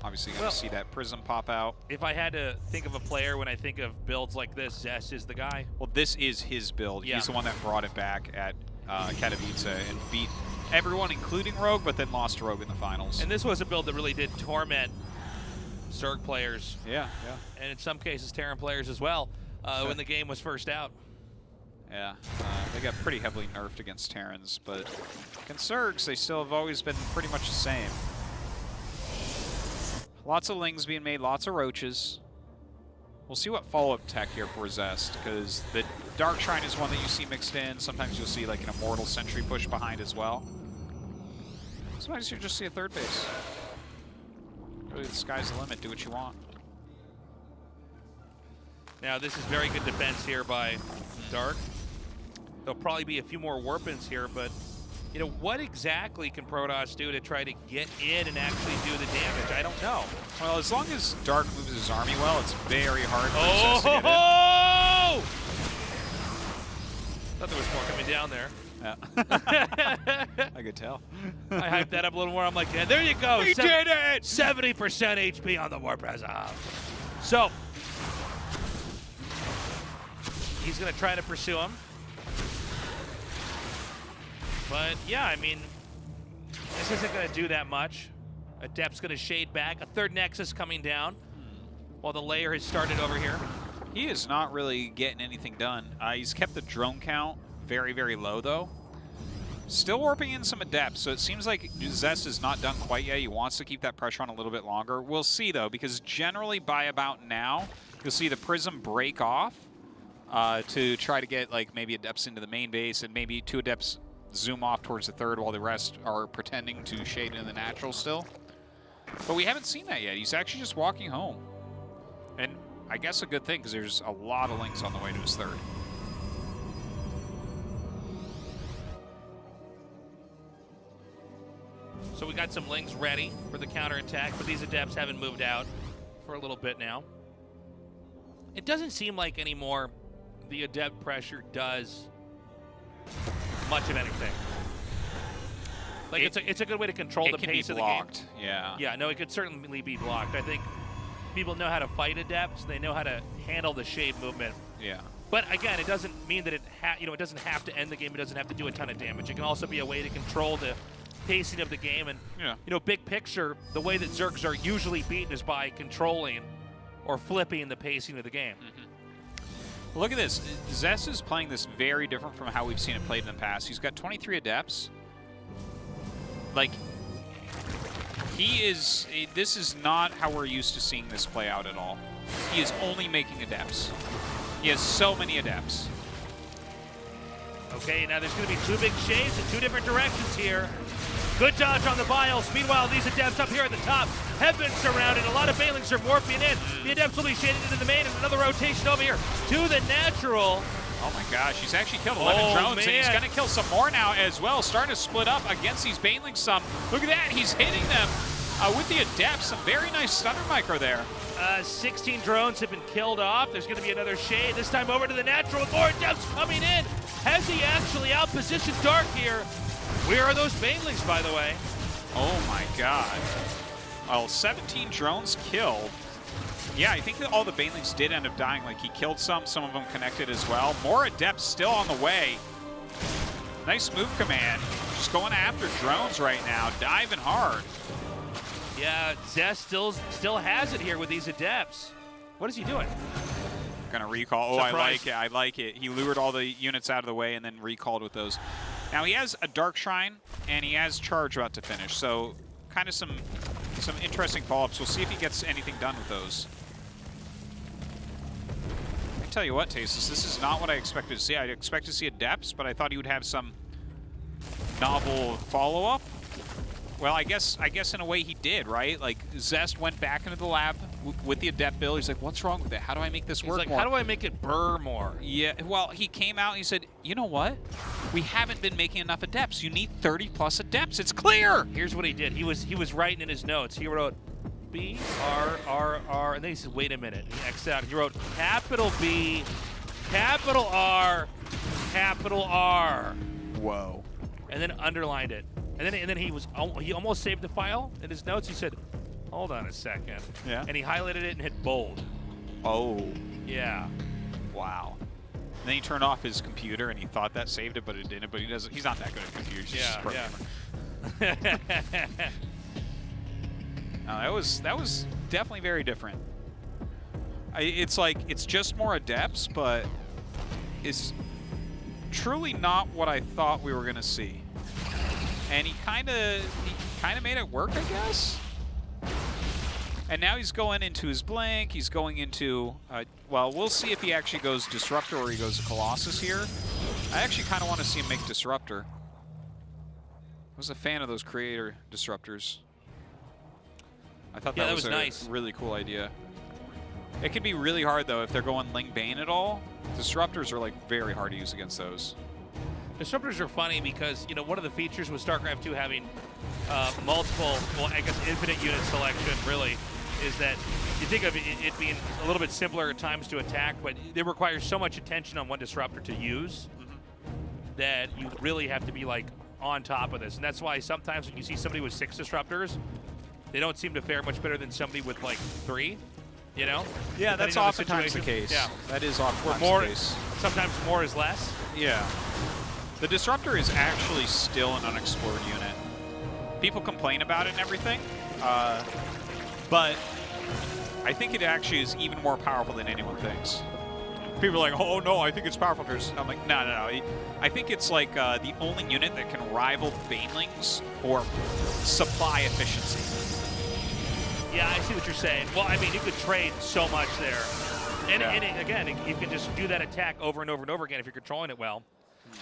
Obviously going to see that Prism pop out. If I had to think of a player when I think of builds like this, Zest is the guy. Well, this is his build. Yeah. He's the one that brought it back at Katowice and beat everyone, including Rogue, but then lost to Rogue in the finals. And this was a build that really did torment Zerg players. Yeah. And in some cases, Terran players as well, when the game was first out. Yeah, they got pretty heavily nerfed against Terrans, but against Zergs, they still have always been pretty much the same. Lots of Lings being made, lots of Roaches. We'll see what follow-up tech here for Zest, because the Dark Shrine is one that you see mixed in. Sometimes you'll see like an Immortal Sentry push behind as well. Sometimes you'll just see a third base. Really, the sky's the limit. Do what you want. Now, this is very good defense here by Dark. There'll probably be a few more Warpins here, but you know, what exactly can Protoss do to try to get in and actually do the damage? I don't know. Well, as long as Dark moves his army well, it's very hard for Oh! Zest to get in. Thought there was more coming down there. Yeah. I could tell. I hyped that up a little more. I'm like, yeah, there you go. He did it! 70% HP on the War Prism. So, he's going to try to pursue him. But, yeah, I mean, this isn't going to do that much. Adept's going to shade back. A third Nexus coming down while the layer has started over here. He is not really getting anything done. He's kept the drone count very, very low, though. Still warping in some Adepts, so it seems like Zest is not done quite yet. He wants to keep that pressure on a little bit longer. We'll see, though, because generally by about now, you'll see the Prism break off to try to get, like, maybe Adepts into the main base, and maybe 2 Adepts zoom off towards the third while the rest are pretending to shade in the natural still. But we haven't seen that yet. He's actually just walking home. And I guess a good thing, because there's a lot of Lings on the way to his third. So we got some Lings ready for the counterattack, but these Adepts haven't moved out for a little bit now. It doesn't seem like anymore the Adept pressure does much of anything. Like it's a good way to control the pace of the game. Yeah. Yeah, no, it could certainly be blocked. I think people know how to fight Adepts. They know how to handle the shade movement. Yeah. But again, it doesn't mean that it doesn't have to end the game. It doesn't have to do a ton of damage. It can also be a way to control the pacing of the game. And big picture, the way that Zergs are usually beaten is by controlling or flipping the pacing of the game. Look at this. Zest is playing this very different from how we've seen it played in the past. He's got 23 Adepts. Like, this is not how we're used to seeing this play out at all. He is only making Adepts. He has so many Adepts. Okay, now there's going to be 2 big shades in 2 different directions here. Good dodge on the Biles. Meanwhile, these Adepts up here at the top have been surrounded. A lot of Banelings are morphing in. The Adepts will be shaded into the main, and another rotation over here to the natural. Oh my gosh, he's actually killed 11 drones, and he's going to kill some more now as well. Starting to split up against these Banelings some. Look at that, he's hitting them with the Adepts. Some very nice stunner micro there. 16 drones have been killed off. There's going to be another shade, this time over to the natural. More Adepts coming in. Has he actually outpositioned Dark here? Where are those Banelings, by the way? Oh my god. Well, 17 drones killed. Yeah, I think that all the Banelings did end up dying. Like, he killed some of them connected as well. More Adepts still on the way. Nice move command. Just going after drones right now, diving hard. Yeah, Zest still has it here with these Adepts. What is he doing? Gonna recall. Oh, Surprise. I like it. He lured all the units out of the way and then recalled with those. Now he has a Dark Shrine and he has Charge about to finish. So kind of some interesting follow-ups. We'll see if he gets anything done with those. I tell you what, Tasteless, this is not what I expected to see. I expect to see Adepts, but I thought he would have some novel follow-up. Well, I guess in a way he did, right? Like, Zest went back into the lab with the Adept build. He's like, what's wrong with it? How do I make this work more? He's like, how do I make it burr more? Yeah, well, he came out and he said, you know what? We haven't been making enough Adepts. You need 30 plus Adepts. It's clear! Here's what he did. He was writing in his notes. He wrote B, R, R, R, and then he said, wait a minute. He X'd out. He wrote capital B, capital R, capital R. Whoa. And then underlined it. And then he almost saved the file in his notes. He said, Hold on a second. Yeah. And he highlighted it and hit bold. Oh. Yeah. Wow. And then he turned off his computer and he thought that saved it, but it didn't. But he doesn't. He's not that good at computers. He's just a programmer. No, that was definitely very different. It's like it's just more adepts, but it's truly not what I thought we were gonna see. And he kind of made it work, I guess. And now he's going into his blank. He's going into, well, we'll see if he actually goes Disruptor or he goes to Colossus here. I actually kind of want to see him make Disruptor. I was a fan of those Creator Disruptors. I thought that was a nice. Really cool idea. It can be really hard, though, if they're going Ling Bane at all. Disruptors are, like, very hard to use against those. Disruptors are funny because, you know, one of the features with StarCraft 2 having multiple, well, I guess infinite unit selection, really, is that you think of it being a little bit simpler at times to attack, but it requires so much attention on one disruptor to use that you really have to be like on top of this. And that's why sometimes when you see somebody with 6 disruptors, they don't seem to fare much better than somebody with like 3, you know? Yeah, that's oftentimes the case. Yeah. That is oftentimes the case. Sometimes more is less. Yeah. The Disruptor is actually still an unexplored unit. People complain about it and everything, but I think it actually is even more powerful than anyone thinks. People are like, oh no, I think it's powerful. I'm like, no. I think it's like the only unit that can rival Banelings for supply efficiency. Yeah, I see what you're saying. Well, I mean, you could trade so much there. And, Yeah. and again, you can just do that attack over and over and over again if you're controlling it well.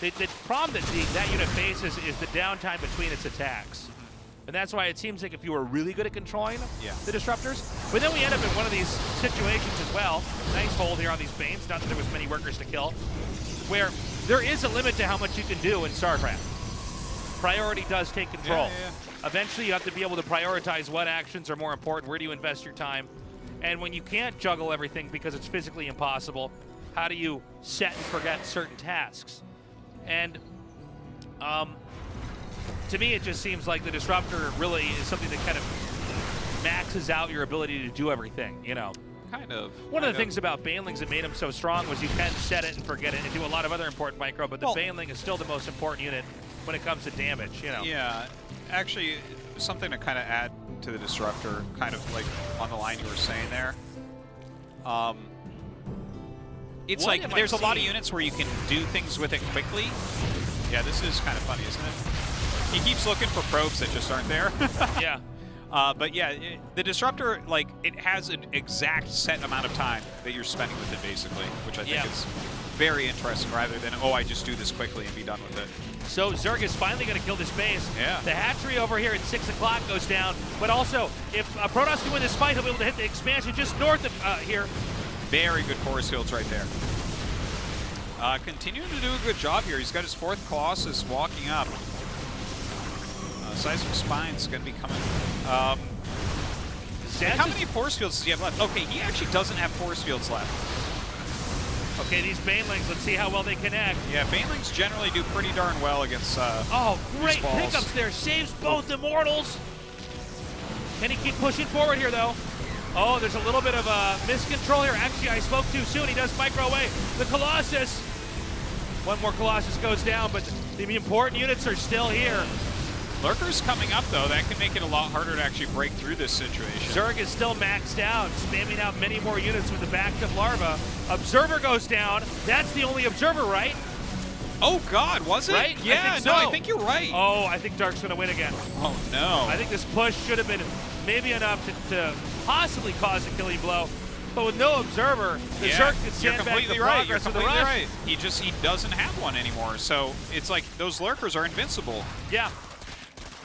The problem that that unit faces is the downtime between its attacks. And that's why it seems like if you were really good at controlling the disruptors, but then we end up in one of these situations as well. Nice hold here on these Banes, not that there was many workers to kill, where there is a limit to how much you can do in StarCraft. Priority does take control. Yeah. Eventually you have to be able to prioritize what actions are more important, where do you invest your time, and when you can't juggle everything because it's physically impossible, how do you set and forget certain tasks? And to me, it just seems like the Disruptor really is something that kind of maxes out your ability to do everything, you know? Kind of. One of the things about Banelings that made them so strong was you can set it and forget it and do a lot of other important micro, but the Baneling is still the most important unit when it comes to damage, you know? Yeah. Actually, something to kind of add to the Disruptor, kind of like on the line you were saying there. It's like there's a lot of units where you can do things with it quickly. Yeah, this is kind of funny, isn't it? He keeps looking for probes that just aren't there. Yeah. But yeah, the Disruptor, like, it has an exact set amount of time that you're spending with it, basically, which I think is very interesting, rather than, oh, I just do this quickly and be done with it. So Zerg is finally going to kill this base. Yeah. The hatchery over here at 6 o'clock goes down, but also, if Protoss can win this fight, he'll be able to hit the expansion just north of here. Very good force fields right there. Continuing to do a good job here. He's got his 4th Colossus walking up. Seismic Spine's going to be coming. How many force fields does he have left? Okay, he actually doesn't have force fields left. Okay, these Banelings, let's see how well they connect. Yeah, Banelings generally do pretty darn well against oh, great pickups there. Saves both Immortals. Can he keep pushing forward here, though? Oh, there's a little bit of miscontrol here. Actually, I spoke too soon. He does micro away. The Colossus. One more Colossus goes down, but the important units are still here. Lurkers coming up, though. That can make it a lot harder to actually break through this situation. Zerg is still maxed out, spamming out many more units with the backed up larva. Observer goes down. That's the only Observer, right? Oh, God, was it? Right? Yeah, no, I think you're right. Oh, I think Dark's going to win again. Oh, no. I think this push should have been maybe enough to possibly cause a killing blow. But with no Observer, the Zerg can stand back the progress of the rush. Right. He doesn't have one anymore. So it's like those Lurkers are invincible. Yeah.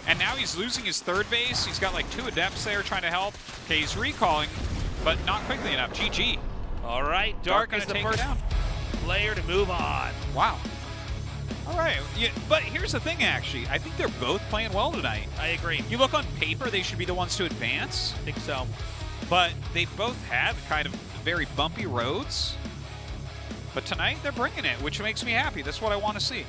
And now he's losing his 3rd base. He's got like 2 Adepts there trying to help. Okay, he's recalling, but not quickly enough. GG. All right, Dark is the first player to move on. Wow. All right, yeah, but here's the thing, actually. I think they're both playing well tonight. I agree. You look on paper, they should be the ones to advance. I think so. But they both have kind of very bumpy roads. But tonight, they're bringing it, which makes me happy. That's what I want to see.